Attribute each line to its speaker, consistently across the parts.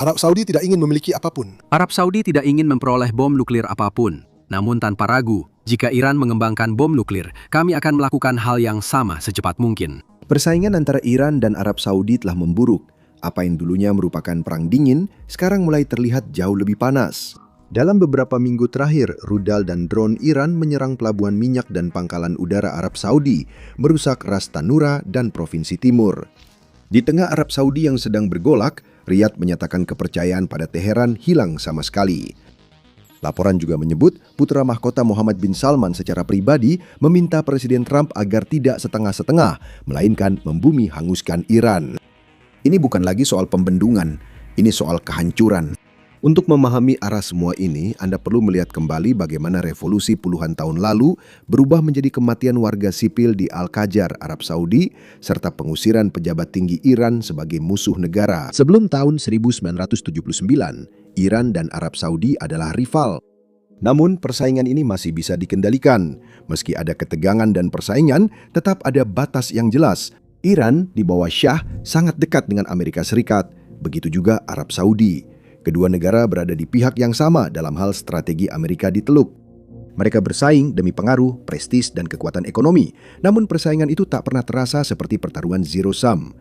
Speaker 1: Arab Saudi tidak ingin memiliki apapun.
Speaker 2: Arab Saudi tidak ingin memperoleh bom nuklir apapun. Namun tanpa ragu, jika Iran mengembangkan bom nuklir, kami akan melakukan hal yang sama secepat mungkin.
Speaker 3: Persaingan antara Iran dan Arab Saudi telah memburuk. Apa yang dulunya merupakan perang dingin, sekarang mulai terlihat jauh lebih panas. Dalam beberapa minggu terakhir, rudal dan drone Iran menyerang pelabuhan minyak dan pangkalan udara Arab Saudi, merusak Ras Tanura dan Provinsi Timur. Di tengah Arab Saudi yang sedang bergolak, Riyadh menyatakan kepercayaan pada Teheran hilang sama sekali. Laporan juga menyebut putra mahkota Muhammad bin Salman secara pribadi meminta Presiden Trump agar tidak setengah-setengah, melainkan membumi hanguskan Iran. Ini bukan lagi soal pembendungan, ini soal kehancuran. Untuk memahami arah semua ini, Anda perlu melihat kembali bagaimana revolusi puluhan tahun lalu berubah menjadi kematian warga sipil di Al-Qajar, Arab Saudi, serta pengusiran pejabat tinggi Iran sebagai musuh negara. Sebelum tahun 1979, Iran dan Arab Saudi adalah rival. Namun, persaingan ini masih bisa dikendalikan. Meski ada ketegangan dan persaingan, tetap ada batas yang jelas. Iran di bawah Syah sangat dekat dengan Amerika Serikat, begitu juga Arab Saudi. Kedua negara berada di pihak yang sama dalam hal strategi Amerika di Teluk. Mereka bersaing demi pengaruh, prestis, dan kekuatan ekonomi. Namun persaingan itu tak pernah terasa seperti pertarungan zero sum.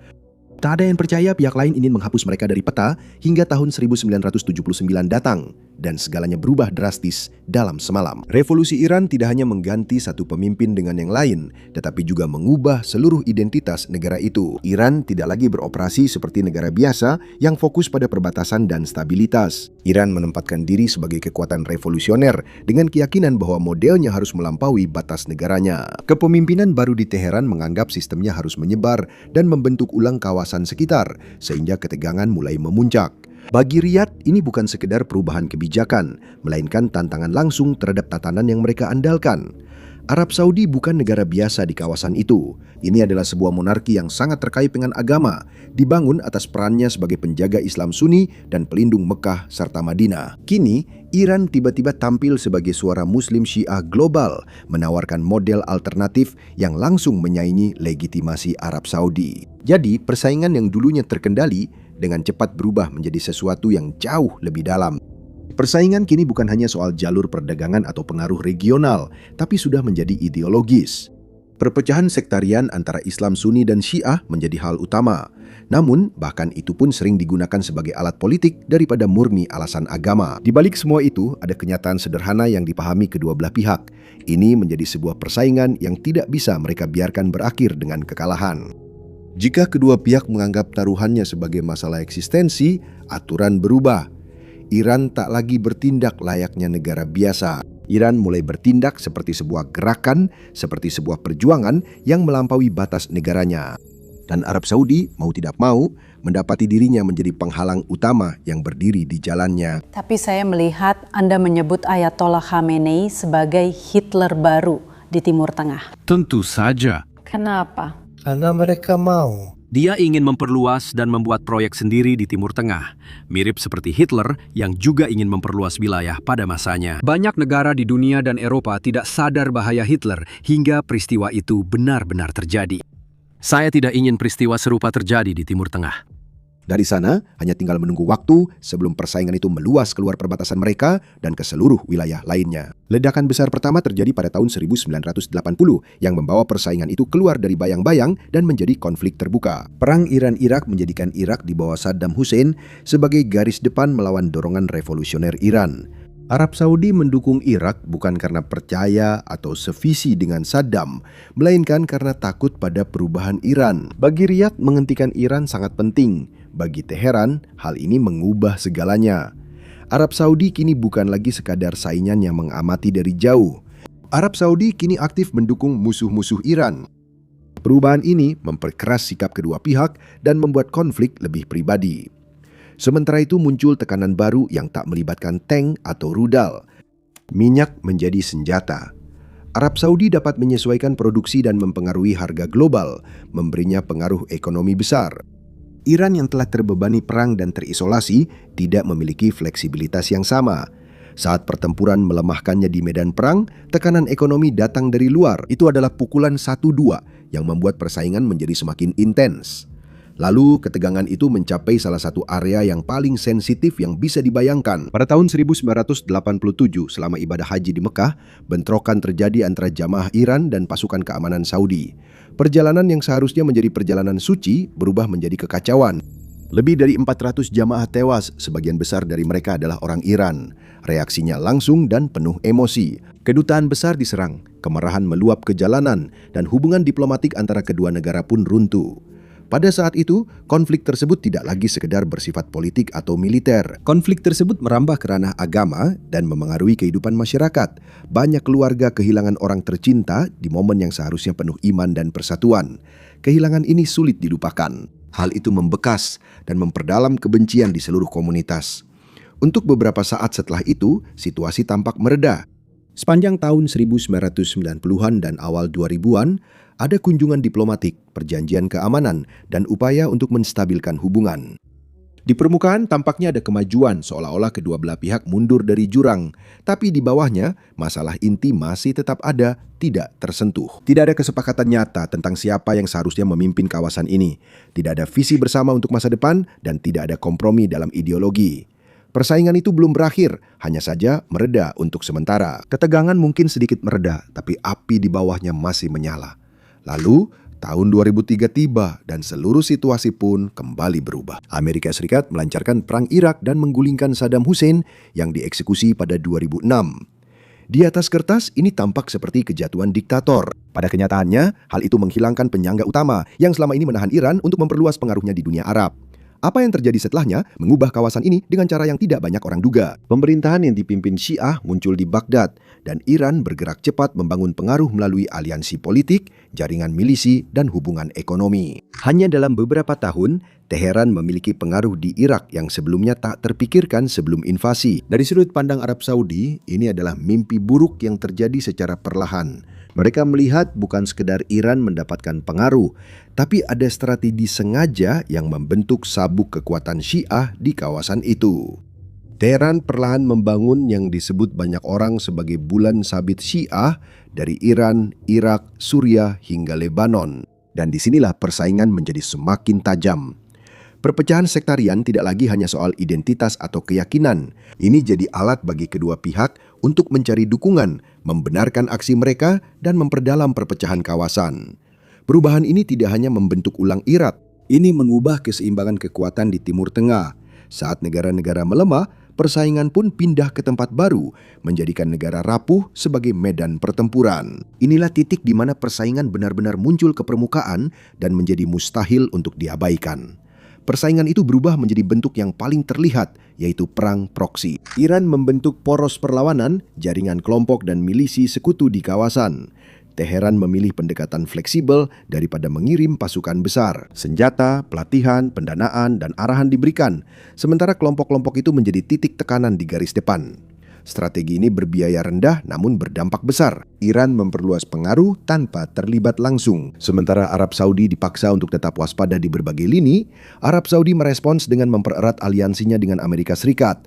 Speaker 3: Tak ada yang percaya pihak lain ingin menghapus mereka dari peta hingga tahun 1979 datang, dan segalanya berubah drastis dalam semalam. Revolusi Iran tidak hanya mengganti satu pemimpin dengan yang lain, tetapi juga mengubah seluruh identitas negara itu. Iran tidak lagi beroperasi seperti negara biasa yang fokus pada perbatasan dan stabilitas. Iran menempatkan diri sebagai kekuatan revolusioner dengan keyakinan bahwa modelnya harus melampaui batas negaranya. Kepemimpinan baru di Teheran menganggap sistemnya harus menyebar dan membentuk ulang kawasan sekitar, sehingga ketegangan mulai memuncak. Bagi Riyadh, ini bukan sekedar perubahan kebijakan, melainkan tantangan langsung terhadap tatanan yang mereka andalkan. Arab Saudi bukan negara biasa di kawasan itu. Ini adalah sebuah monarki yang sangat terkait dengan agama, dibangun atas perannya sebagai penjaga Islam Sunni dan pelindung Mekah serta Madinah. Kini, Iran tiba-tiba tampil sebagai suara Muslim Syiah global, menawarkan model alternatif yang langsung menyaingi legitimasi Arab Saudi. Jadi, persaingan yang dulunya terkendali dengan cepat berubah menjadi sesuatu yang jauh lebih dalam. Persaingan kini bukan hanya soal jalur perdagangan atau pengaruh regional, tapi sudah menjadi ideologis. Perpecahan sektarian antara Islam Sunni dan Syiah menjadi hal utama. Namun, bahkan itu pun sering digunakan sebagai alat politik daripada murni alasan agama. Di balik semua itu, ada kenyataan sederhana yang dipahami kedua belah pihak. Ini menjadi sebuah persaingan yang tidak bisa mereka biarkan berakhir dengan kekalahan. Jika kedua pihak menganggap taruhannya sebagai masalah eksistensi, aturan berubah. Iran tak lagi bertindak layaknya negara biasa. Iran mulai bertindak seperti sebuah gerakan, seperti sebuah perjuangan yang melampaui batas negaranya. Dan Arab Saudi, mau tidak mau, mendapati dirinya menjadi penghalang utama yang berdiri di jalannya.
Speaker 4: Tapi saya melihat Anda menyebut Ayatollah Khamenei sebagai Hitler baru di Timur Tengah.
Speaker 2: Tentu saja.
Speaker 4: Kenapa?
Speaker 5: Karena mereka mau.
Speaker 2: Dia ingin memperluas dan membuat proyek sendiri di Timur Tengah, mirip seperti Hitler yang juga ingin memperluas wilayah pada masanya. Banyak negara di dunia dan Eropa tidak sadar bahaya Hitler hingga peristiwa itu benar-benar terjadi. Saya tidak ingin peristiwa serupa terjadi di Timur Tengah.
Speaker 3: Dari sana, hanya tinggal menunggu waktu sebelum persaingan itu meluas keluar perbatasan mereka dan ke seluruh wilayah lainnya. Ledakan besar pertama terjadi pada tahun 1980 yang membawa persaingan itu keluar dari bayang-bayang dan menjadi konflik terbuka. Perang Iran-Irak menjadikan Irak di bawah Saddam Hussein sebagai garis depan melawan dorongan revolusioner Iran. Arab Saudi mendukung Irak bukan karena percaya atau sevisi dengan Saddam, melainkan karena takut pada perubahan Iran. Bagi Riyadh, menghentikan Iran sangat penting. Bagi Teheran, hal ini mengubah segalanya. Arab Saudi kini bukan lagi sekadar saingan yang mengamati dari jauh. Arab Saudi kini aktif mendukung musuh-musuh Iran. Perubahan ini memperkeras sikap kedua pihak dan membuat konflik lebih pribadi. Sementara itu muncul tekanan baru yang tak melibatkan tank atau rudal. Minyak menjadi senjata. Arab Saudi dapat menyesuaikan produksi dan mempengaruhi harga global, memberinya pengaruh ekonomi besar. Iran yang telah terbebani perang dan terisolasi tidak memiliki fleksibilitas yang sama. Saat pertempuran melemahkannya di medan perang, tekanan ekonomi datang dari luar. Itu adalah pukulan 1-2 yang membuat persaingan menjadi semakin intens. Lalu ketegangan itu mencapai salah satu area yang paling sensitif yang bisa dibayangkan. Pada tahun 1987 selama ibadah haji di Mekah, bentrokan terjadi antara jamaah Iran dan pasukan keamanan Saudi. Perjalanan yang seharusnya menjadi perjalanan suci berubah menjadi kekacauan. Lebih dari 400 jamaah tewas, sebagian besar dari mereka adalah orang Iran. Reaksinya langsung dan penuh emosi. Kedutaan besar diserang, kemarahan meluap ke jalanan, dan hubungan diplomatik antara kedua negara pun runtuh. Pada saat itu, konflik tersebut tidak lagi sekedar bersifat politik atau militer. Konflik tersebut merambah ke ranah agama dan memengaruhi kehidupan masyarakat. Banyak keluarga kehilangan orang tercinta di momen yang seharusnya penuh iman dan persatuan. Kehilangan ini sulit dilupakan. Hal itu membekas dan memperdalam kebencian di seluruh komunitas. Untuk beberapa saat setelah itu, situasi tampak mereda. Sepanjang tahun 1990-an dan awal 2000-an, ada kunjungan diplomatik, perjanjian keamanan, dan upaya untuk menstabilkan hubungan. Di permukaan tampaknya ada kemajuan seolah-olah kedua belah pihak mundur dari jurang, tapi di bawahnya masalah inti masih tetap ada, tidak tersentuh. Tidak ada kesepakatan nyata tentang siapa yang seharusnya memimpin kawasan ini. Tidak ada visi bersama untuk masa depan dan tidak ada kompromi dalam ideologi. Persaingan itu belum berakhir, hanya saja mereda untuk sementara. Ketegangan mungkin sedikit mereda, tapi api di bawahnya masih menyala. Lalu, tahun 2003 tiba dan seluruh situasi pun kembali berubah. Amerika Serikat melancarkan perang Irak dan menggulingkan Saddam Hussein yang dieksekusi pada 2006. Di atas kertas, ini tampak seperti kejatuhan diktator. Pada kenyataannya, hal itu menghilangkan penyangga utama yang selama ini menahan Iran untuk memperluas pengaruhnya di dunia Arab. Apa yang terjadi setelahnya mengubah kawasan ini dengan cara yang tidak banyak orang duga. Pemerintahan yang dipimpin Syiah muncul di Baghdad dan Iran bergerak cepat membangun pengaruh melalui aliansi politik, jaringan milisi, dan hubungan ekonomi. Hanya dalam beberapa tahun, Teheran memiliki pengaruh di Irak yang sebelumnya tak terpikirkan sebelum invasi. Dari sudut pandang Arab Saudi, ini adalah mimpi buruk yang terjadi secara perlahan. Mereka melihat bukan sekedar Iran mendapatkan pengaruh, tapi ada strategi sengaja yang membentuk sabuk kekuatan Syiah di kawasan itu. Teheran perlahan membangun yang disebut banyak orang sebagai bulan sabit Syiah dari Iran, Irak, Suriah hingga Lebanon. Dan disinilah persaingan menjadi semakin tajam. Perpecahan sektarian tidak lagi hanya soal identitas atau keyakinan. Ini jadi alat bagi kedua pihak untuk mencari dukungan, membenarkan aksi mereka, dan memperdalam perpecahan kawasan. Perubahan ini tidak hanya membentuk ulang Irak, ini mengubah keseimbangan kekuatan di Timur Tengah. Saat negara-negara melemah, persaingan pun pindah ke tempat baru, menjadikan negara rapuh sebagai medan pertempuran. Inilah titik di mana persaingan benar-benar muncul ke permukaan dan menjadi mustahil untuk diabaikan. Persaingan itu berubah menjadi bentuk yang paling terlihat, yaitu perang proksi. Iran membentuk poros perlawanan, jaringan kelompok dan milisi sekutu di kawasan. Teheran memilih pendekatan fleksibel daripada mengirim pasukan besar. Senjata, pelatihan, pendanaan, dan arahan diberikan, sementara kelompok-kelompok itu menjadi titik tekanan di garis depan. Strategi ini berbiaya rendah namun berdampak besar. Iran memperluas pengaruh tanpa terlibat langsung. Sementara Arab Saudi dipaksa untuk tetap waspada di berbagai lini, Arab Saudi merespons dengan mempererat aliansinya dengan Amerika Serikat.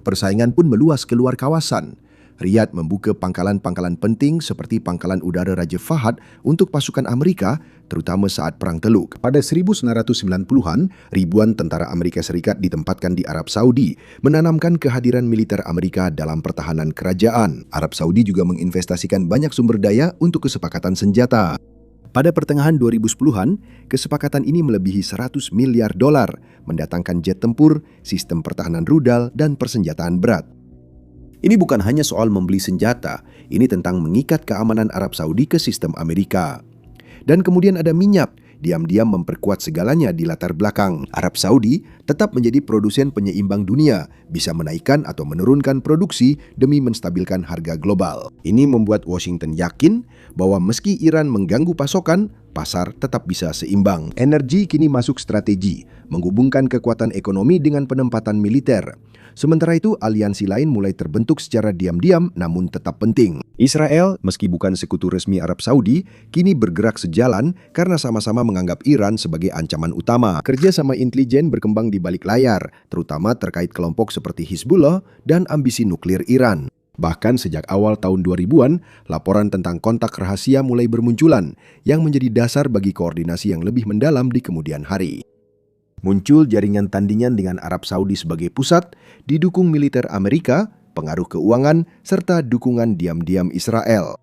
Speaker 3: Persaingan pun meluas keluar kawasan. Riyadh membuka pangkalan-pangkalan penting seperti pangkalan udara Raja Fahad untuk pasukan Amerika, terutama saat Perang Teluk. Pada 1990-an, ribuan tentara Amerika Serikat ditempatkan di Arab Saudi, menanamkan kehadiran militer Amerika dalam pertahanan kerajaan. Arab Saudi juga menginvestasikan banyak sumber daya untuk kesepakatan senjata. Pada pertengahan 2010-an, kesepakatan ini melebihi $100 miliar, mendatangkan jet tempur, sistem pertahanan rudal, dan persenjataan berat. Ini bukan hanya soal membeli senjata, ini tentang mengikat keamanan Arab Saudi ke sistem Amerika. Dan kemudian ada minyak, diam-diam memperkuat segalanya di latar belakang. Arab Saudi tetap menjadi produsen penyeimbang dunia, bisa menaikkan atau menurunkan produksi demi menstabilkan harga global. Ini membuat Washington yakin bahwa meski Iran mengganggu pasokan, pasar tetap bisa seimbang. Energi kini masuk strategi, menghubungkan kekuatan ekonomi dengan penempatan militer. Sementara itu, aliansi lain mulai terbentuk secara diam-diam namun tetap penting. Israel, meski bukan sekutu resmi Arab Saudi, kini bergerak sejalan karena sama-sama menganggap Iran sebagai ancaman utama. Kerjasama intelijen berkembang di balik layar, terutama terkait kelompok seperti Hizbullah dan ambisi nuklir Iran. Bahkan sejak awal tahun 2000-an, laporan tentang kontak rahasia mulai bermunculan, yang menjadi dasar bagi koordinasi yang lebih mendalam di kemudian hari. Muncul jaringan tandingan dengan Arab Saudi sebagai pusat, didukung militer Amerika, pengaruh keuangan, serta dukungan diam-diam Israel.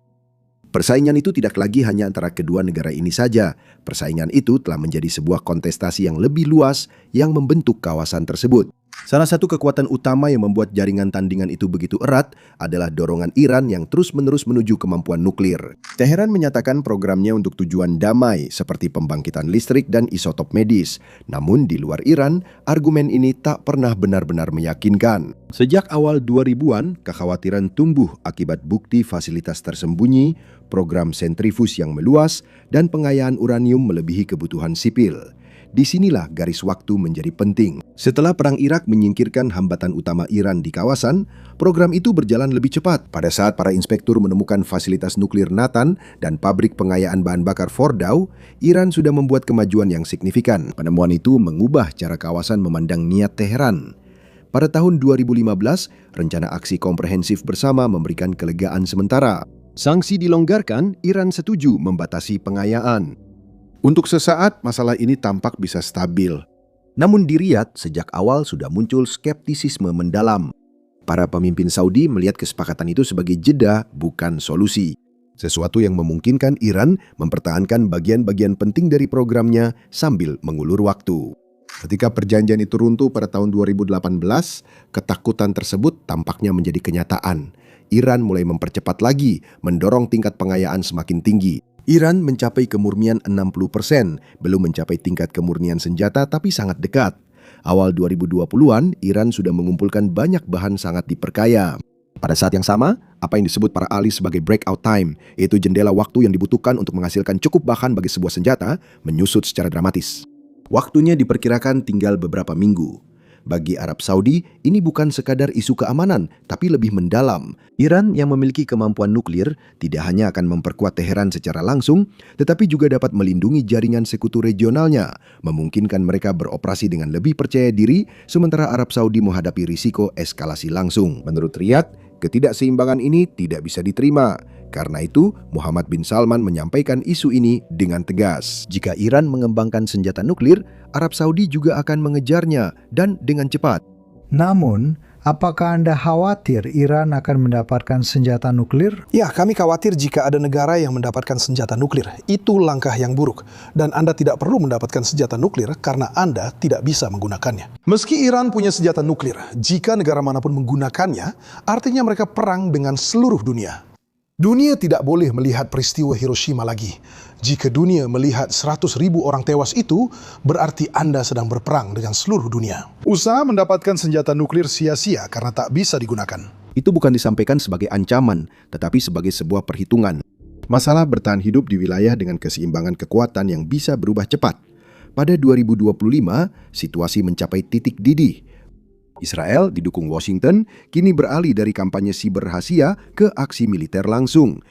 Speaker 3: Persaingan itu tidak lagi hanya antara kedua negara ini saja. Persaingan itu telah menjadi sebuah kontestasi yang lebih luas yang membentuk kawasan tersebut. Salah satu kekuatan utama yang membuat jaringan tandingan itu begitu erat adalah dorongan Iran yang terus-menerus menuju kemampuan nuklir. Teheran menyatakan programnya untuk tujuan damai seperti pembangkitan listrik dan isotop medis. Namun di luar Iran, argumen ini tak pernah benar-benar meyakinkan. Sejak awal 2000-an, kekhawatiran tumbuh akibat bukti fasilitas tersembunyi, program sentrifus yang meluas, dan pengayaan uranium melebihi kebutuhan sipil. Disinilah garis waktu menjadi penting. Setelah Perang Irak menyingkirkan hambatan utama Iran di kawasan, program itu berjalan lebih cepat. Pada saat para inspektur menemukan fasilitas nuklir Natan dan pabrik pengayaan bahan bakar Fordow, Iran sudah membuat kemajuan yang signifikan. Penemuan itu mengubah cara kawasan memandang niat Teheran. Pada tahun 2015, rencana aksi komprehensif bersama memberikan kelegaan sementara. Sanksi dilonggarkan, Iran setuju membatasi pengayaan. Untuk sesaat, masalah ini tampak bisa stabil. Namun di Riyadh, sejak awal sudah muncul skeptisisme mendalam. Para pemimpin Saudi melihat kesepakatan itu sebagai jeda, bukan solusi. Sesuatu yang memungkinkan Iran mempertahankan bagian-bagian penting dari programnya sambil mengulur waktu. Ketika perjanjian itu runtuh pada tahun 2018, ketakutan tersebut tampaknya menjadi kenyataan. Iran mulai mempercepat lagi, mendorong tingkat pengayaan semakin tinggi. Iran mencapai kemurnian 60%, belum mencapai tingkat kemurnian senjata tapi sangat dekat. Awal 2020-an, Iran sudah mengumpulkan banyak bahan sangat diperkaya. Pada saat yang sama, apa yang disebut para ahli sebagai breakout time, yaitu jendela waktu yang dibutuhkan untuk menghasilkan cukup bahan bagi sebuah senjata, menyusut secara dramatis. Waktunya diperkirakan tinggal beberapa minggu. Bagi Arab Saudi, ini bukan sekadar isu keamanan, tapi lebih mendalam. Iran yang memiliki kemampuan nuklir tidak hanya akan memperkuat Teheran secara langsung, tetapi juga dapat melindungi jaringan sekutu regionalnya, memungkinkan mereka beroperasi dengan lebih percaya diri, sementara Arab Saudi menghadapi risiko eskalasi langsung. Menurut Riyadh, ketidakseimbangan ini tidak bisa diterima. Karena itu, Muhammad bin Salman menyampaikan isu ini dengan tegas. Jika Iran mengembangkan senjata nuklir, Arab Saudi juga akan mengejarnya dan dengan cepat.
Speaker 5: Namun, apakah Anda khawatir Iran akan mendapatkan senjata nuklir?
Speaker 1: Ya, kami khawatir jika ada negara yang mendapatkan senjata nuklir. Itu langkah yang buruk. Dan Anda tidak perlu mendapatkan senjata nuklir karena Anda tidak bisa menggunakannya. Meski Iran punya senjata nuklir, jika negara manapun menggunakannya, artinya mereka perang dengan seluruh dunia. Dunia tidak boleh melihat peristiwa Hiroshima lagi. Jika dunia melihat 100.000 orang tewas itu, berarti Anda sedang berperang dengan seluruh dunia. Usaha mendapatkan senjata nuklir sia-sia karena tak bisa digunakan.
Speaker 3: Itu bukan disampaikan sebagai ancaman, tetapi sebagai sebuah perhitungan. Masalah bertahan hidup di wilayah dengan keseimbangan kekuatan yang bisa berubah cepat. Pada 2025, situasi mencapai titik didih. Israel, didukung Washington, kini beralih dari kampanye siber rahasia ke aksi militer langsung.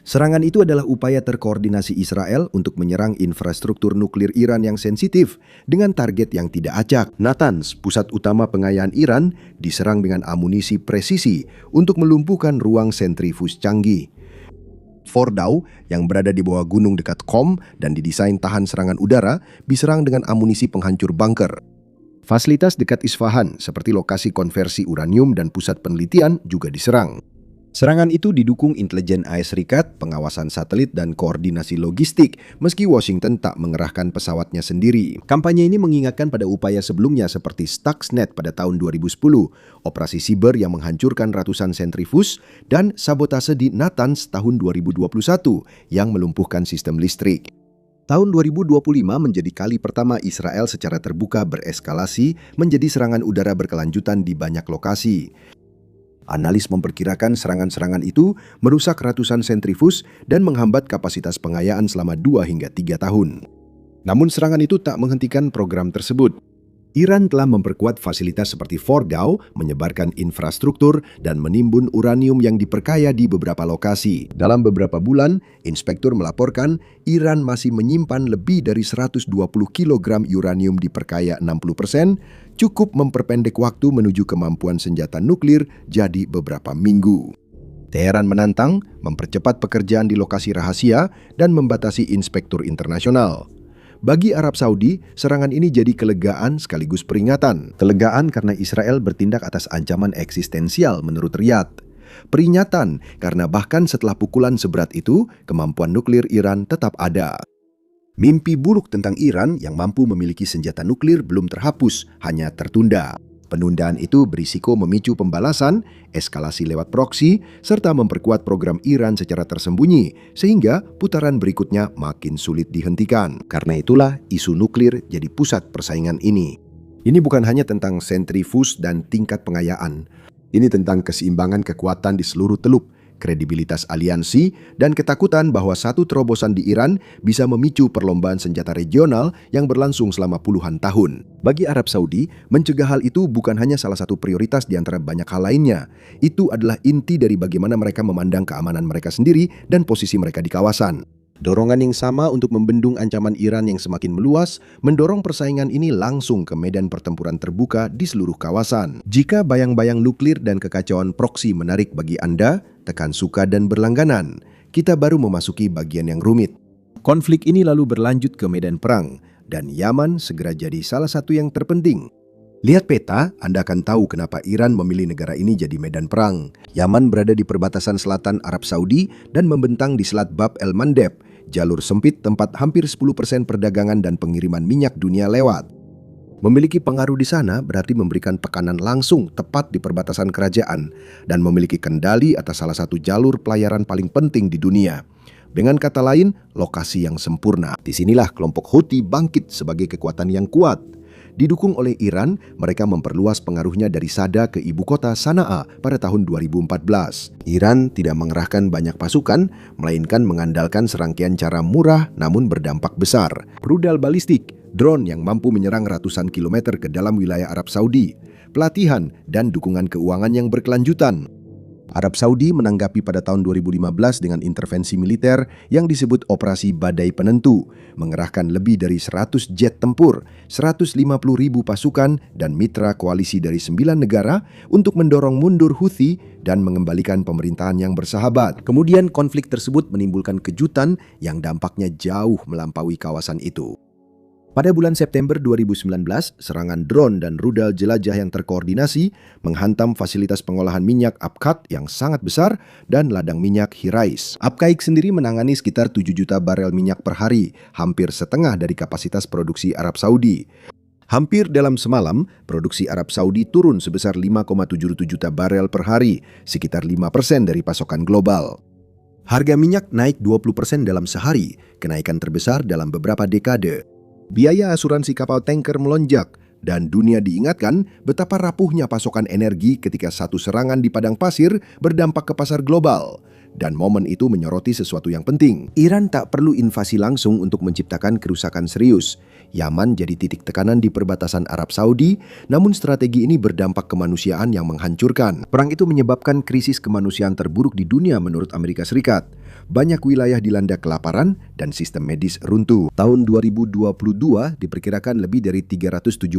Speaker 3: Serangan itu adalah upaya terkoordinasi Israel untuk menyerang infrastruktur nuklir Iran yang sensitif dengan target yang tidak acak. Natanz, pusat utama pengayaan Iran, diserang dengan amunisi presisi untuk melumpuhkan ruang sentrifus canggih. Fordow, yang berada di bawah gunung dekat Qom dan didesain tahan serangan udara, diserang dengan amunisi penghancur bunker. Fasilitas dekat Isfahan, seperti lokasi konversi uranium dan pusat penelitian, juga diserang. Serangan itu didukung intelijen AS Serikat, pengawasan satelit, dan koordinasi logistik, meski Washington tak mengerahkan pesawatnya sendiri. Kampanye ini mengingatkan pada upaya sebelumnya seperti Stuxnet pada tahun 2010, operasi siber yang menghancurkan ratusan sentrifus, dan sabotase di Natanz tahun 2021 yang melumpuhkan sistem listrik. Tahun 2025 menjadi kali pertama Israel secara terbuka bereskalasi menjadi serangan udara berkelanjutan di banyak lokasi. Analis memperkirakan serangan-serangan itu merusak ratusan sentrifus dan menghambat kapasitas pengayaan selama 2 hingga 3 tahun. Namun serangan itu tak menghentikan program tersebut. Iran telah memperkuat fasilitas seperti Fordow, menyebarkan infrastruktur, dan menimbun uranium yang diperkaya di beberapa lokasi. Dalam beberapa bulan, inspektur melaporkan Iran masih menyimpan lebih dari 120 kg uranium diperkaya 60%, cukup memperpendek waktu menuju kemampuan senjata nuklir jadi beberapa minggu. Teheran menantang, mempercepat pekerjaan di lokasi rahasia, dan membatasi inspektur internasional. Bagi Arab Saudi, serangan ini jadi kelegaan sekaligus peringatan. Kelegaan karena Israel bertindak atas ancaman eksistensial menurut Riyadh. Peringatan karena bahkan setelah pukulan seberat itu, kemampuan nuklir Iran tetap ada. Mimpi buruk tentang Iran yang mampu memiliki senjata nuklir belum terhapus, hanya tertunda. Penundaan itu berisiko memicu pembalasan, eskalasi lewat proksi, serta memperkuat program Iran secara tersembunyi, sehingga putaran berikutnya makin sulit dihentikan. Karena itulah isu nuklir jadi pusat persaingan ini. Ini bukan hanya tentang sentrifus dan tingkat pengayaan. Ini tentang keseimbangan kekuatan di seluruh teluk, kredibilitas aliansi, dan ketakutan bahwa satu terobosan di Iran bisa memicu perlombaan senjata regional yang berlangsung selama puluhan tahun. Bagi Arab Saudi, mencegah hal itu bukan hanya salah satu prioritas di antara banyak hal lainnya. Itu adalah inti dari bagaimana mereka memandang keamanan mereka sendiri dan posisi mereka di kawasan. Dorongan yang sama untuk membendung ancaman Iran yang semakin meluas, mendorong persaingan ini langsung ke medan pertempuran terbuka di seluruh kawasan. Jika bayang-bayang nuklir dan kekacauan proksi menarik bagi Anda, tekan suka dan berlangganan. Kita baru memasuki bagian yang rumit. Konflik ini lalu berlanjut ke medan perang, dan Yaman segera jadi salah satu yang terpenting. Lihat peta, Anda akan tahu kenapa Iran memilih negara ini jadi medan perang. Yaman berada di perbatasan selatan Arab Saudi dan membentang di Selat Bab el-Mandeb, jalur sempit tempat hampir 10% perdagangan dan pengiriman minyak dunia lewat. Memiliki pengaruh di sana berarti memberikan tekanan langsung tepat di perbatasan kerajaan dan memiliki kendali atas salah satu jalur pelayaran paling penting di dunia. Dengan kata lain, lokasi yang sempurna. Disinilah kelompok Houthi bangkit sebagai kekuatan yang kuat. Didukung oleh Iran, mereka memperluas pengaruhnya dari Sada ke ibu kota Sana'a pada tahun 2014. Iran tidak mengerahkan banyak pasukan, melainkan mengandalkan serangkaian cara murah namun berdampak besar. Rudal balistik, drone yang mampu menyerang ratusan kilometer ke dalam wilayah Arab Saudi, pelatihan dan dukungan keuangan yang berkelanjutan. Arab Saudi menanggapi pada tahun 2015 dengan intervensi militer yang disebut Operasi Badai Penentu, mengerahkan lebih dari 100 jet tempur, 150.000 pasukan, dan mitra koalisi dari 9 negara untuk mendorong mundur Houthi dan mengembalikan pemerintahan yang bersahabat. Kemudian konflik tersebut menimbulkan kejutan yang dampaknya jauh melampaui kawasan itu. Pada bulan September 2019, serangan drone dan rudal jelajah yang terkoordinasi menghantam fasilitas pengolahan minyak Abqaiq yang sangat besar dan ladang minyak Hirais. Abqaiq sendiri menangani sekitar 7 juta barel minyak per hari, hampir setengah dari kapasitas produksi Arab Saudi. Hampir dalam semalam, produksi Arab Saudi turun sebesar 5,77 juta barel per hari, sekitar 5% dari pasokan global. Harga minyak naik 20% dalam sehari, kenaikan terbesar dalam beberapa dekade. Biaya asuransi kapal tanker melonjak, dan dunia diingatkan betapa rapuhnya pasokan energi ketika satu serangan di padang pasir berdampak ke pasar global. Dan momen itu menyoroti sesuatu yang penting. Iran tak perlu invasi langsung untuk menciptakan kerusakan serius. Yaman jadi titik tekanan di perbatasan Arab Saudi, namun strategi ini berdampak kemanusiaan yang menghancurkan. Perang itu menyebabkan krisis kemanusiaan terburuk di dunia menurut Amerika Serikat. Banyak wilayah dilanda kelaparan dan sistem medis runtuh. Tahun 2022 diperkirakan lebih dari 377.000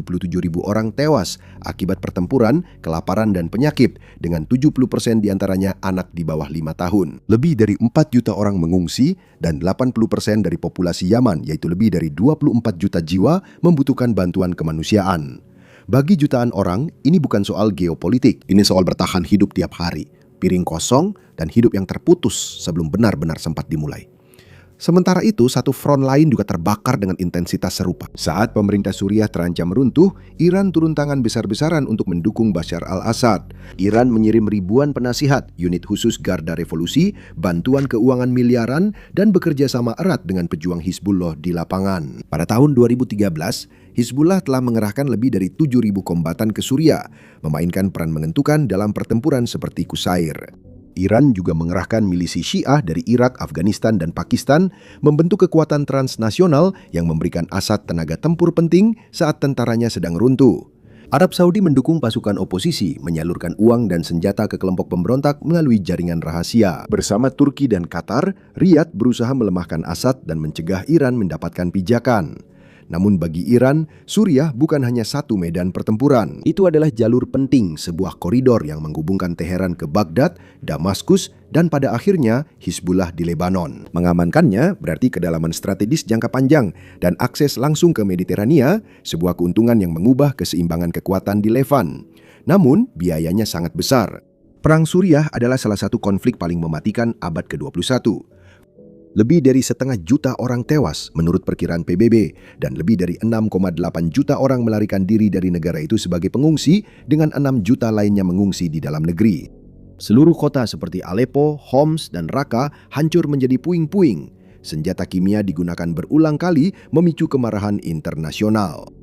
Speaker 3: orang tewas akibat pertempuran, kelaparan, dan penyakit, dengan 70% diantaranya anak di bawah 5 tahun. Lebih dari 4 juta orang mengungsi dan 80% dari populasi Yaman, yaitu lebih dari 24 juta jiwa, membutuhkan bantuan kemanusiaan. Bagi jutaan orang, ini bukan soal geopolitik, ini soal bertahan hidup tiap hari. Piring kosong, dan hidup yang terputus sebelum benar-benar sempat dimulai. Sementara itu, satu front lain juga terbakar dengan intensitas serupa. Saat pemerintah Suriah terancam runtuh, Iran turun tangan besar-besaran untuk mendukung Bashar al-Assad. Iran mengirim ribuan penasihat, unit khusus Garda Revolusi, bantuan keuangan miliaran, dan bekerja sama erat dengan pejuang Hizbullah di lapangan. Pada tahun 2013, Hizbullah telah mengerahkan lebih dari 7.000 kombatan ke Suriah, memainkan peran menentukan dalam pertempuran seperti Qusair. Iran juga mengerahkan milisi Syiah dari Irak, Afghanistan, dan Pakistan membentuk kekuatan transnasional yang memberikan Assad tenaga tempur penting saat tentaranya sedang runtuh. Arab Saudi mendukung pasukan oposisi, menyalurkan uang dan senjata ke kelompok pemberontak melalui jaringan rahasia. Bersama Turki dan Qatar, Riyadh berusaha melemahkan Assad dan mencegah Iran mendapatkan pijakan. Namun bagi Iran, Suriah bukan hanya satu medan pertempuran. Itu adalah jalur penting, sebuah koridor yang menghubungkan Teheran ke Baghdad, Damaskus, dan pada akhirnya Hizbullah di Lebanon. Mengamankannya berarti kedalaman strategis jangka panjang dan akses langsung ke Mediterania, sebuah keuntungan yang mengubah keseimbangan kekuatan di Levan. Namun, biayanya sangat besar. Perang Suriah adalah salah satu konflik paling mematikan abad ke-21. Lebih dari 1,5 juta orang tewas menurut perkiraan PBB dan lebih dari 6,8 juta orang melarikan diri dari negara itu sebagai pengungsi dengan 6 juta lainnya mengungsi di dalam negeri. Seluruh kota seperti Aleppo, Homs, dan Raqqa hancur menjadi puing-puing. Senjata kimia digunakan berulang kali memicu kemarahan internasional.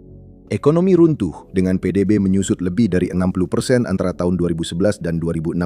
Speaker 3: Ekonomi runtuh dengan PDB menyusut lebih dari 60% antara tahun 2011 dan 2016.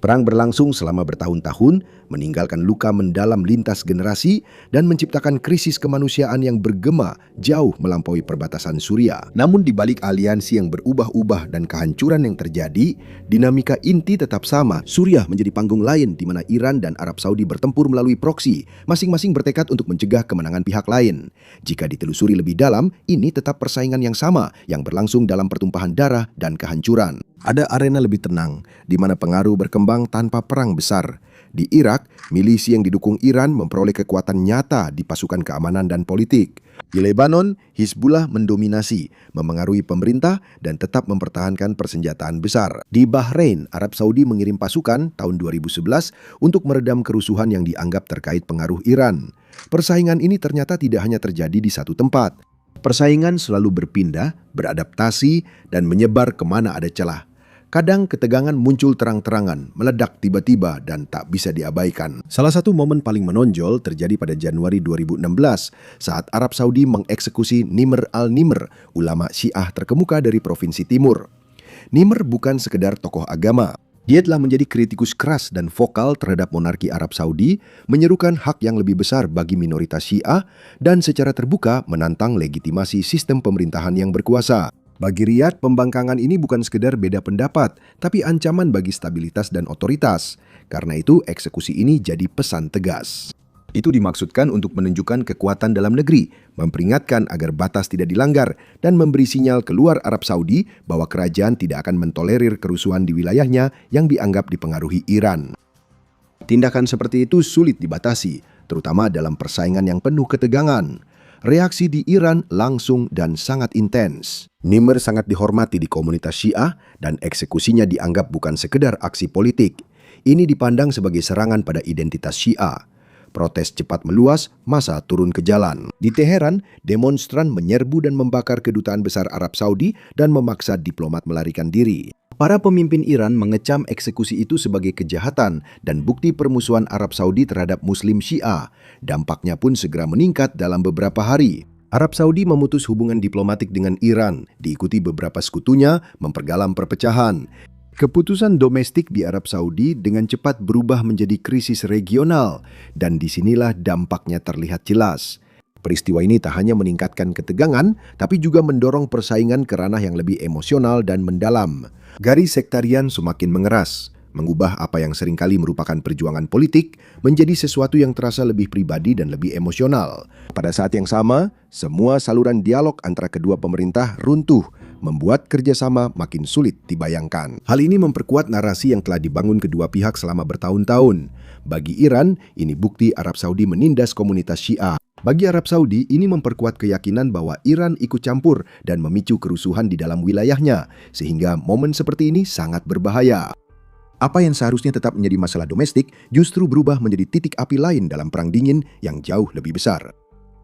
Speaker 3: Perang berlangsung selama bertahun-tahun, meninggalkan luka mendalam lintas generasi dan menciptakan krisis kemanusiaan yang bergema jauh melampaui perbatasan Suriah. Namun di balik aliansi yang berubah-ubah dan kehancuran yang terjadi, dinamika inti tetap sama. Suriah menjadi panggung lain di mana Iran dan Arab Saudi bertempur melalui proksi, masing-masing bertekad untuk mencegah kemenangan pihak lain. Jika ditelusuri lebih dalam, ini tetap persaingan yang sama yang berlangsung dalam pertumpahan darah dan kehancuran. Ada arena lebih tenang, di mana pengaruh berkembang tanpa perang besar. Di Irak, milisi yang didukung Iran memperoleh kekuatan nyata di pasukan keamanan dan politik. Di Lebanon, Hizbullah mendominasi, memengaruhi pemerintah dan tetap mempertahankan persenjataan besar. Di Bahrain, Arab Saudi mengirim pasukan tahun 2011 untuk meredam kerusuhan yang dianggap terkait pengaruh Iran. Persaingan ini ternyata tidak hanya terjadi di satu tempat. Persaingan selalu berpindah, beradaptasi, dan menyebar kemana ada celah. Kadang ketegangan muncul terang-terangan, meledak tiba-tiba dan tak bisa diabaikan. Salah satu momen paling menonjol terjadi pada Januari 2016 saat Arab Saudi mengeksekusi Nimr al-Nimr, ulama Syiah terkemuka dari Provinsi Timur. Nimr bukan sekedar tokoh agama. Dia telah menjadi kritikus keras dan vokal terhadap monarki Arab Saudi, menyerukan hak yang lebih besar bagi minoritas Syiah, dan secara terbuka menantang legitimasi sistem pemerintahan yang berkuasa. Bagi Riyadh, pembangkangan ini bukan sekedar beda pendapat, tapi ancaman bagi stabilitas dan otoritas. Karena itu, eksekusi ini jadi pesan tegas. Itu dimaksudkan untuk menunjukkan kekuatan dalam negeri, memperingatkan agar batas tidak dilanggar, dan memberi sinyal keluar Arab Saudi bahwa kerajaan tidak akan mentolerir kerusuhan di wilayahnya yang dianggap dipengaruhi Iran. Tindakan seperti itu sulit dibatasi, terutama dalam persaingan yang penuh ketegangan. Reaksi di Iran langsung dan sangat intens. Nimr sangat dihormati di komunitas Syiah dan eksekusinya dianggap bukan sekedar aksi politik. Ini dipandang sebagai serangan pada identitas Syiah. Protes cepat meluas, massa turun ke jalan. Di Teheran, demonstran menyerbu dan membakar kedutaan besar Arab Saudi dan memaksa diplomat melarikan diri. Para pemimpin Iran mengecam eksekusi itu sebagai kejahatan dan bukti permusuhan Arab Saudi terhadap Muslim Syiah. Dampaknya pun segera meningkat dalam beberapa hari. Arab Saudi memutus hubungan diplomatik dengan Iran, diikuti beberapa sekutunya, memperdalam perpecahan. Keputusan domestik di Arab Saudi dengan cepat berubah menjadi krisis regional, dan disinilah dampaknya terlihat jelas. Peristiwa ini tak hanya meningkatkan ketegangan, tapi juga mendorong persaingan ke ranah yang lebih emosional dan mendalam. Garis sektarian semakin mengeras, mengubah apa yang seringkali merupakan perjuangan politik menjadi sesuatu yang terasa lebih pribadi dan lebih emosional. Pada saat yang sama, semua saluran dialog antara kedua pemerintah runtuh, membuat kerjasama makin sulit dibayangkan. Hal ini memperkuat narasi yang telah dibangun kedua pihak selama bertahun-tahun. Bagi Iran, ini bukti Arab Saudi menindas komunitas Syiah. Bagi Arab Saudi, ini memperkuat keyakinan bahwa Iran ikut campur dan memicu kerusuhan di dalam wilayahnya, sehingga momen seperti ini sangat berbahaya. Apa yang seharusnya tetap menjadi masalah domestik justru berubah menjadi titik api lain dalam perang dingin yang jauh lebih besar.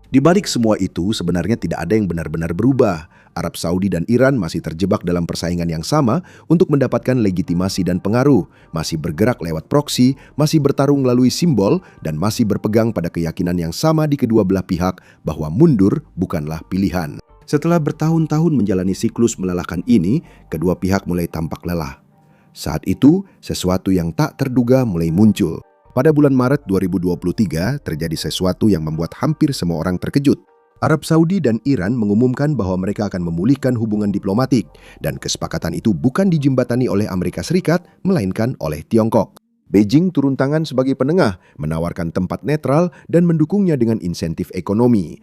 Speaker 3: Di balik semua itu, sebenarnya tidak ada yang benar-benar berubah. Arab Saudi dan Iran masih terjebak dalam persaingan yang sama untuk mendapatkan legitimasi dan pengaruh, masih bergerak lewat proksi, masih bertarung melalui simbol, dan masih berpegang pada keyakinan yang sama di kedua belah pihak bahwa mundur bukanlah pilihan. Setelah bertahun-tahun menjalani siklus melelahkan ini, kedua pihak mulai tampak lelah. Saat itu, sesuatu yang tak terduga mulai muncul. Pada bulan Maret 2023, terjadi sesuatu yang membuat hampir semua orang terkejut. Arab Saudi dan Iran mengumumkan bahwa mereka akan memulihkan hubungan diplomatik, dan kesepakatan itu bukan dijembatani oleh Amerika Serikat, melainkan oleh Tiongkok. Beijing turun tangan sebagai penengah, menawarkan tempat netral dan mendukungnya dengan insentif ekonomi.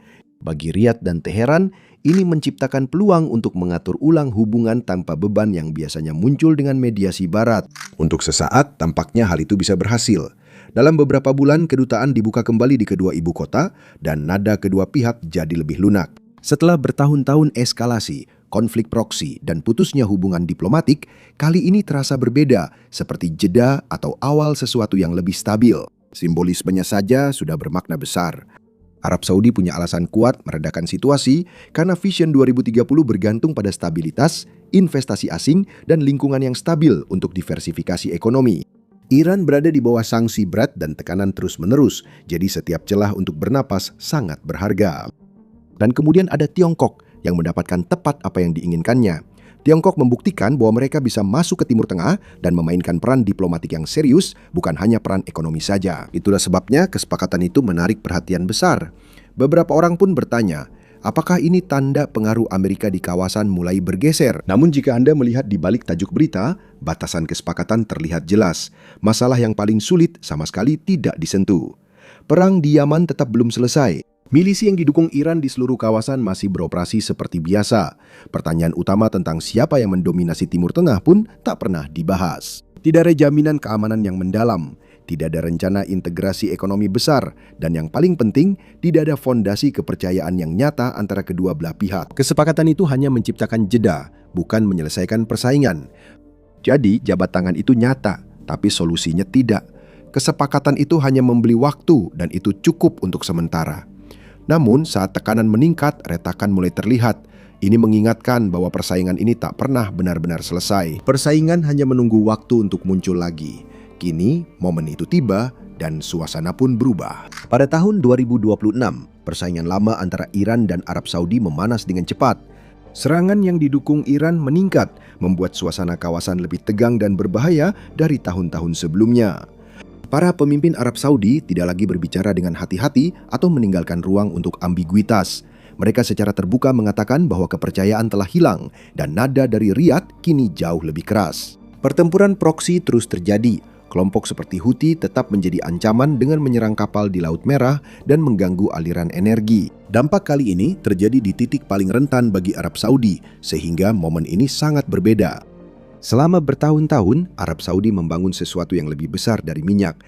Speaker 3: Bagi Riyadh dan Teheran, ini menciptakan peluang untuk mengatur ulang hubungan tanpa beban yang biasanya muncul dengan mediasi Barat. Untuk sesaat, tampaknya hal itu bisa berhasil. Dalam beberapa bulan, kedutaan dibuka kembali di kedua ibu kota dan nada kedua pihak jadi lebih lunak. Setelah bertahun-tahun eskalasi, konflik proksi, dan putusnya hubungan diplomatik, kali ini terasa berbeda, seperti jeda atau awal sesuatu yang lebih stabil. Simbolismenya saja sudah bermakna besar. Arab Saudi punya alasan kuat meredakan situasi karena Vision 2030 bergantung pada stabilitas, investasi asing, dan lingkungan yang stabil untuk diversifikasi ekonomi. Iran berada di bawah sanksi berat dan tekanan terus-menerus, jadi setiap celah untuk bernapas sangat berharga. Dan kemudian ada Tiongkok yang mendapatkan tepat apa yang diinginkannya. Tiongkok membuktikan bahwa mereka bisa masuk ke Timur Tengah dan memainkan peran diplomatik yang serius, bukan hanya peran ekonomi saja. Itulah sebabnya kesepakatan itu menarik perhatian besar. Beberapa orang pun bertanya, apakah ini tanda pengaruh Amerika di kawasan mulai bergeser? Namun jika Anda melihat di balik tajuk berita, batasan kesepakatan terlihat jelas. Masalah yang paling sulit sama sekali tidak disentuh. Perang di Yaman tetap belum selesai. Milisi yang didukung Iran di seluruh kawasan masih beroperasi seperti biasa. Pertanyaan utama tentang siapa yang mendominasi Timur Tengah pun tak pernah dibahas. Tidak ada jaminan keamanan yang mendalam, tidak ada rencana integrasi ekonomi besar, dan yang paling penting, tidak ada fondasi kepercayaan yang nyata antara kedua belah pihak. Kesepakatan itu hanya menciptakan jeda, bukan menyelesaikan persaingan. Jadi, jabat tangan itu nyata, tapi solusinya tidak. Kesepakatan itu hanya membeli waktu, dan itu cukup untuk sementara. Namun, saat tekanan meningkat, retakan mulai terlihat. Ini mengingatkan bahwa persaingan ini tak pernah benar-benar selesai. Persaingan hanya menunggu waktu untuk muncul lagi. Kini, momen itu tiba dan suasana pun berubah. Pada tahun 2026, persaingan lama antara Iran dan Arab Saudi memanas dengan cepat. Serangan yang didukung Iran meningkat, membuat suasana kawasan lebih tegang dan berbahaya dari tahun-tahun sebelumnya. Para pemimpin Arab Saudi tidak lagi berbicara dengan hati-hati atau meninggalkan ruang untuk ambiguitas. Mereka secara terbuka mengatakan bahwa kepercayaan telah hilang dan nada dari Riyadh kini jauh lebih keras. Pertempuran proksi terus terjadi. Kelompok seperti Houthi tetap menjadi ancaman dengan menyerang kapal di Laut Merah dan mengganggu aliran energi. Dampak kali ini terjadi di titik paling rentan bagi Arab Saudi, sehingga momen ini sangat berbeda. Selama bertahun-tahun, Arab Saudi membangun sesuatu yang lebih besar dari minyak.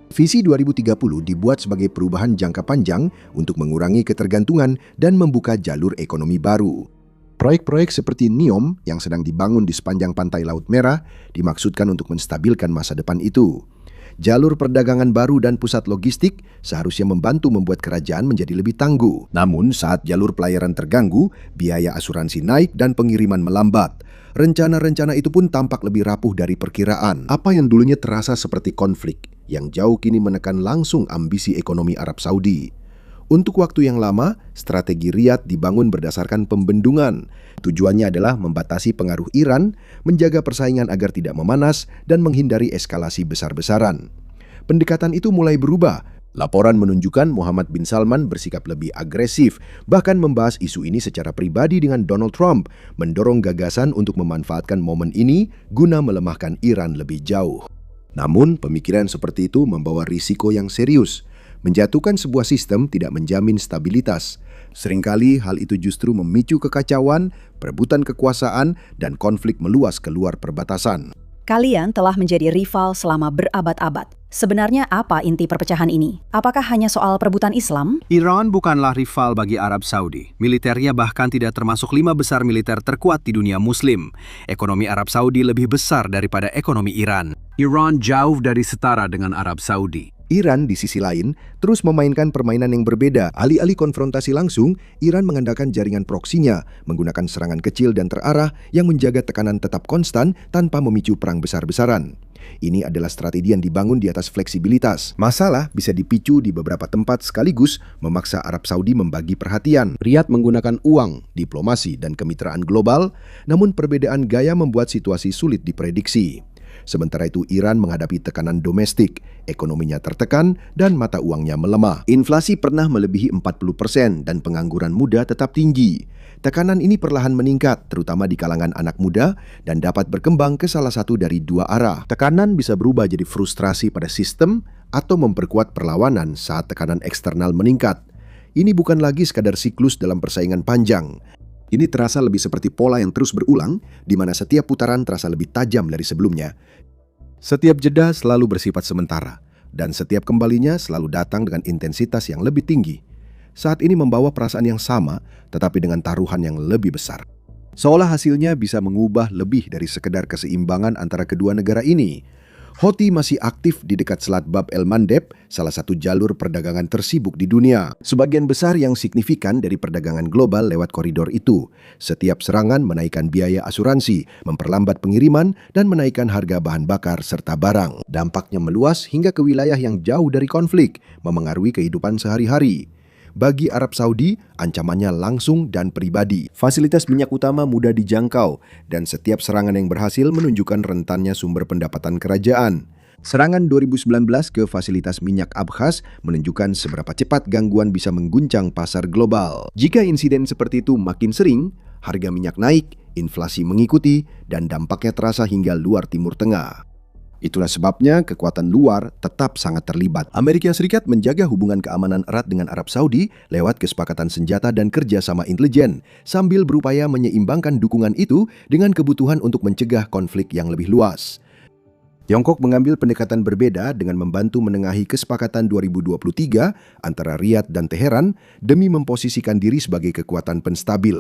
Speaker 3: Visi 2030 dibuat sebagai perubahan jangka panjang untuk mengurangi ketergantungan dan membuka jalur ekonomi baru. Proyek-proyek seperti NEOM yang sedang dibangun di sepanjang pantai Laut Merah dimaksudkan untuk menstabilkan masa depan itu. Jalur perdagangan baru dan pusat logistik seharusnya membantu membuat kerajaan menjadi lebih tangguh. Namun saat jalur pelayaran terganggu, biaya asuransi naik dan pengiriman melambat. Rencana-rencana itu pun tampak lebih rapuh dari perkiraan. Apa yang dulunya terasa seperti konflik, yang jauh kini menekan langsung ambisi ekonomi Arab Saudi. Untuk waktu yang lama, strategi Riyadh dibangun berdasarkan pembendungan. Tujuannya adalah membatasi pengaruh Iran, menjaga persaingan agar tidak memanas, dan menghindari eskalasi besar-besaran. Pendekatan itu mulai berubah. Laporan menunjukkan Muhammad bin Salman bersikap lebih agresif, bahkan membahas isu ini secara pribadi dengan Donald Trump, mendorong gagasan untuk memanfaatkan momen ini guna melemahkan Iran lebih jauh. Namun, pemikiran seperti itu membawa risiko yang serius. Menjatuhkan sebuah sistem tidak menjamin stabilitas. Seringkali hal itu justru memicu kekacauan, perebutan kekuasaan, dan konflik meluas keluar perbatasan.
Speaker 6: Kalian telah menjadi rival selama berabad-abad. Sebenarnya apa inti perpecahan ini? Apakah hanya soal perebutan Islam?
Speaker 2: Iran bukanlah rival bagi Arab Saudi. Militernya bahkan tidak termasuk 5 besar militer terkuat di dunia Muslim. Ekonomi Arab Saudi lebih besar daripada ekonomi Iran. Iran jauh dari setara dengan Arab Saudi.
Speaker 3: Iran di sisi lain terus memainkan permainan yang berbeda. Alih-alih konfrontasi langsung, Iran mengandalkan jaringan proksinya, menggunakan serangan kecil dan terarah yang menjaga tekanan tetap konstan tanpa memicu perang besar-besaran. Ini adalah strategi yang dibangun di atas fleksibilitas. Masalah bisa dipicu di beberapa tempat sekaligus, memaksa Arab Saudi membagi perhatian. Riyadh menggunakan uang, diplomasi, dan kemitraan global, namun perbedaan gaya membuat situasi sulit diprediksi. Sementara itu Iran menghadapi tekanan domestik, ekonominya tertekan dan mata uangnya melemah. Inflasi pernah melebihi 40% dan pengangguran muda tetap tinggi. Tekanan ini perlahan meningkat, terutama di kalangan anak muda, dan dapat berkembang ke salah satu dari dua arah. Tekanan bisa berubah jadi frustrasi pada sistem atau memperkuat perlawanan saat tekanan eksternal meningkat. Ini bukan lagi sekadar siklus dalam persaingan panjang. Ini terasa lebih seperti pola yang terus berulang, di mana setiap putaran terasa lebih tajam dari sebelumnya. Setiap jeda selalu bersifat sementara, dan setiap kembalinya selalu datang dengan intensitas yang lebih tinggi. Saat ini membawa perasaan yang sama, tetapi dengan taruhan yang lebih besar. Seolah hasilnya bisa mengubah lebih dari sekedar keseimbangan antara kedua negara ini. Houthi masih aktif di dekat Selat Bab el-Mandeb, salah satu jalur perdagangan tersibuk di dunia. Sebagian besar yang signifikan dari perdagangan global lewat koridor itu. Setiap serangan menaikkan biaya asuransi, memperlambat pengiriman, dan menaikkan harga bahan bakar serta barang. Dampaknya meluas hingga ke wilayah yang jauh dari konflik, memengaruhi kehidupan sehari-hari. Bagi Arab Saudi, ancamannya langsung dan pribadi. Fasilitas minyak utama mudah dijangkau, dan setiap serangan yang berhasil menunjukkan rentannya sumber pendapatan kerajaan. Serangan 2019 ke fasilitas minyak Abkhaz menunjukkan seberapa cepat gangguan bisa mengguncang pasar global. Jika insiden seperti itu makin sering, harga minyak naik, inflasi mengikuti, dan dampaknya terasa hingga luar Timur Tengah. Itulah sebabnya kekuatan luar tetap sangat terlibat. Amerika Serikat menjaga hubungan keamanan erat dengan Arab Saudi lewat kesepakatan senjata dan kerjasama intelijen, sambil berupaya menyeimbangkan dukungan itu dengan kebutuhan untuk mencegah konflik yang lebih luas. Tiongkok mengambil pendekatan berbeda dengan membantu menengahi kesepakatan 2023 antara Riyadh dan Teheran demi memposisikan diri sebagai kekuatan penstabil.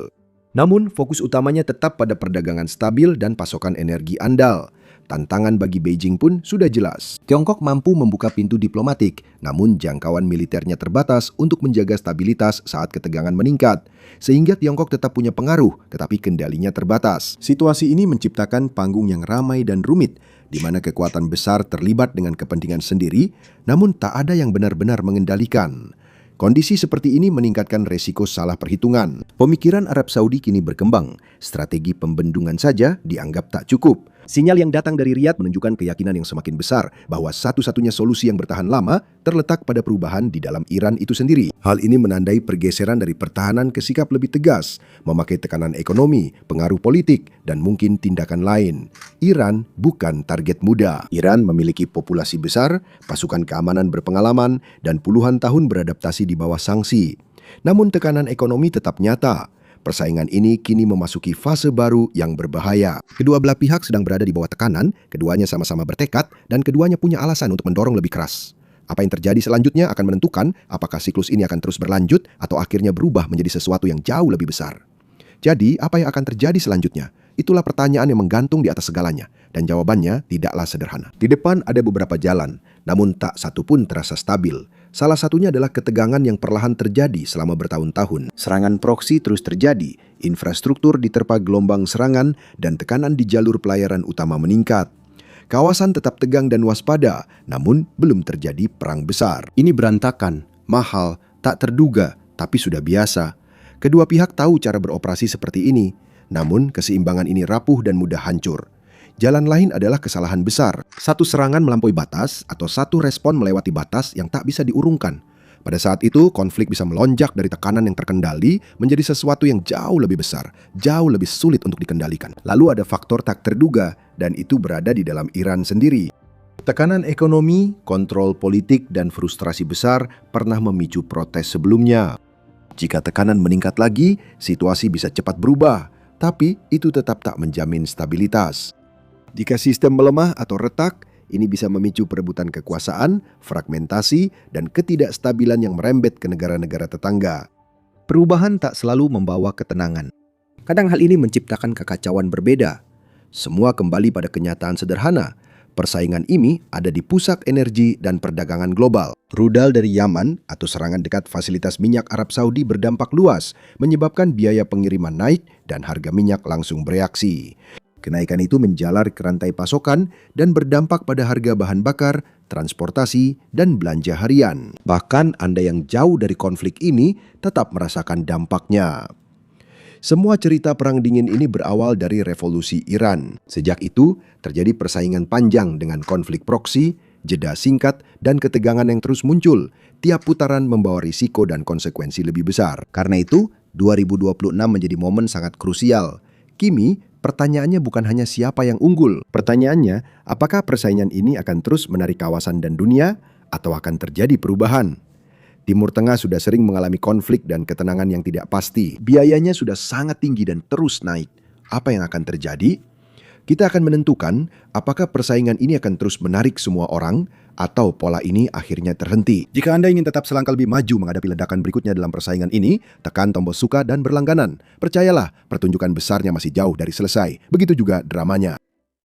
Speaker 3: Namun, fokus utamanya tetap pada perdagangan stabil dan pasokan energi andal. Tantangan bagi Beijing pun sudah jelas. Tiongkok mampu membuka pintu diplomatik, namun jangkauan militernya terbatas untuk menjaga stabilitas saat ketegangan meningkat. Sehingga Tiongkok tetap punya pengaruh, tetapi kendalinya terbatas. Situasi ini menciptakan panggung yang ramai dan rumit, di mana kekuatan besar terlibat dengan kepentingan sendiri, namun tak ada yang benar-benar mengendalikan. Kondisi seperti ini meningkatkan resiko salah perhitungan. Pemikiran Arab Saudi kini berkembang. Strategi pembendungan saja dianggap tak cukup. Sinyal yang datang dari Riyadh menunjukkan keyakinan yang semakin besar bahwa satu-satunya solusi yang bertahan lama terletak pada perubahan di dalam Iran itu sendiri. Hal ini menandai pergeseran dari pertahanan ke sikap lebih tegas, memakai tekanan ekonomi, pengaruh politik, dan mungkin tindakan lain. Iran bukan target mudah. Iran memiliki populasi besar, pasukan keamanan berpengalaman, dan puluhan tahun beradaptasi di bawah sanksi. Namun tekanan ekonomi tetap nyata. Persaingan ini kini memasuki fase baru yang berbahaya. Kedua belah pihak sedang berada di bawah tekanan, keduanya sama-sama bertekad, dan keduanya punya alasan untuk mendorong lebih keras. Apa yang terjadi selanjutnya akan menentukan apakah siklus ini akan terus berlanjut atau akhirnya berubah menjadi sesuatu yang jauh lebih besar. Jadi, apa yang akan terjadi selanjutnya? Itulah pertanyaan yang menggantung di atas segalanya, dan jawabannya tidaklah sederhana. Di depan ada beberapa jalan, namun tak satu pun terasa stabil. Salah satunya adalah ketegangan yang perlahan terjadi selama bertahun-tahun. Serangan proksi terus terjadi, infrastruktur diterpa gelombang serangan, dan tekanan di jalur pelayaran utama meningkat. Kawasan tetap tegang dan waspada, namun belum terjadi perang besar. Ini berantakan, mahal, tak terduga, tapi sudah biasa. Kedua pihak tahu cara beroperasi seperti ini, namun keseimbangan ini rapuh dan mudah hancur. Jalan lain adalah kesalahan besar. Satu serangan melampaui batas atau satu respon melewati batas yang tak bisa diurungkan. Pada saat itu, konflik bisa melonjak dari tekanan yang terkendali menjadi sesuatu yang jauh lebih besar, jauh lebih sulit untuk dikendalikan. Lalu ada faktor tak terduga, dan itu berada di dalam Iran sendiri. Tekanan ekonomi, kontrol politik, dan frustrasi besar pernah memicu protes sebelumnya. Jika tekanan meningkat lagi, situasi bisa cepat berubah, tapi itu tetap tak menjamin stabilitas. Jika sistem melemah atau retak, ini bisa memicu perebutan kekuasaan, fragmentasi, dan ketidakstabilan yang merembet ke negara-negara tetangga. Perubahan tak selalu membawa ketenangan. Kadang hal ini menciptakan kekacauan berbeda. Semua kembali pada kenyataan sederhana. Persaingan ini ada di pusat energi dan perdagangan global. Rudal dari Yaman atau serangan dekat fasilitas minyak Arab Saudi berdampak luas, menyebabkan biaya pengiriman naik dan harga minyak langsung bereaksi. Kenaikan itu menjalar ke rantai pasokan dan berdampak pada harga bahan bakar, transportasi, dan belanja harian. Bahkan Anda yang jauh dari konflik ini tetap merasakan dampaknya. Semua cerita Perang Dingin ini berawal dari revolusi Iran. Sejak itu, terjadi persaingan panjang dengan konflik proksi, jeda singkat, dan ketegangan yang terus muncul. Tiap putaran membawa risiko dan konsekuensi lebih besar. Karena itu, 2026 menjadi momen sangat krusial. Kini, pertanyaannya bukan hanya siapa yang unggul. Pertanyaannya, apakah persaingan ini akan terus menarik kawasan dan dunia, atau akan terjadi perubahan? Timur Tengah sudah sering mengalami konflik dan ketenangan yang tidak pasti. Biayanya sudah sangat tinggi dan terus naik. Apa yang akan terjadi? Kita akan menentukan apakah persaingan ini akan terus menarik semua orang atau pola ini akhirnya terhenti. Jika Anda ingin tetap selangkah lebih maju menghadapi ledakan berikutnya dalam persaingan ini, tekan tombol suka dan berlangganan. Percayalah, pertunjukan besarnya masih jauh dari selesai. Begitu juga dramanya.